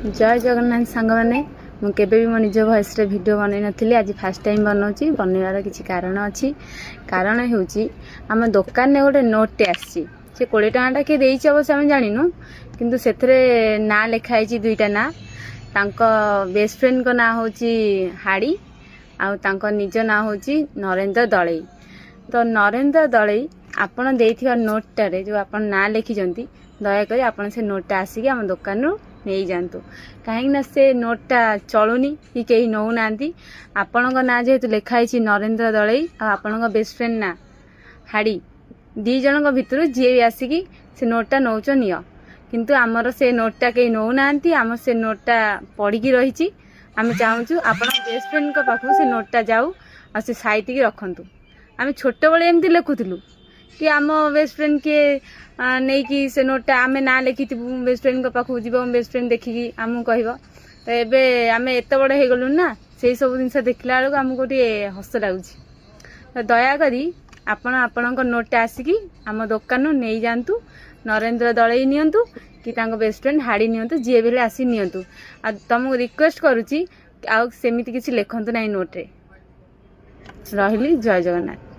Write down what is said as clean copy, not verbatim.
जय जगन्नाथ सांग मैंने मुझे भी मो निज भयस भिडियो बनई नी आज फास्ट टाइम बनाऊँगी बनइबार किसी कारण अच्छी कारण हूँ आम दुकान में गोटे नोटे आसी 20 टଙ୍କା किए देती अवश्य आम जानू किंतु से ना लिखाई दुईटा ना बेस्ट फ्रेंड को ना हूँ हाड़ी आउ निज ना हूँ नरेंद्र दलई। तो नरेंद्र दलई आपण देथिबा नोटटारे जो आपण ना लिखिजंती दयाकोरी आपण से नोटटा आसिक आम दुकान नहीं जातु कहीं से नोटटा चलुनी कि कहीं नौ ना आपण ना जेहेतु लिखाई नरेंद्र दलई आपण बेस्ट फ्रेंड ना हाड़ी दी जन भितर जी भी आसिकी से नोटटा नौच निय किंतु आमर से नोटटा कहीं नौ ना आम से नोटटा पड़ी रही आम चाहूँ आपण बेस्ट फ्रेंड को पाखु से नोटटा जाऊ आ से साइतिकी रखतु। आम छोट बड़े एमती लिखुलु कि आम बेस्ट फ्रेंड किए नहीं कि से नोटटा आम ना लिखी बेस्ट फ्रेंड को पाखु जीव बेस्ट फ्रेंड देखिकी आमको कह तो एबे आम एत बड़ हो गलु ना से सब जिन देखला बेलू आमको गोटे हस लगुच। तो दयाकोरी आपण आपण नोटटा आसिकी आम दुकान नहीं जातु नरेंद्र दलई नियंतु कि बेस्ट फ्रेंड हाड़ी नियंतु जी भी आसी नियंतु आ तुमको रिक्वेस्ट करुच्ची आउ सेमिति किसी लिखंतु ना नोट रे। रही जय जगन्नाथ।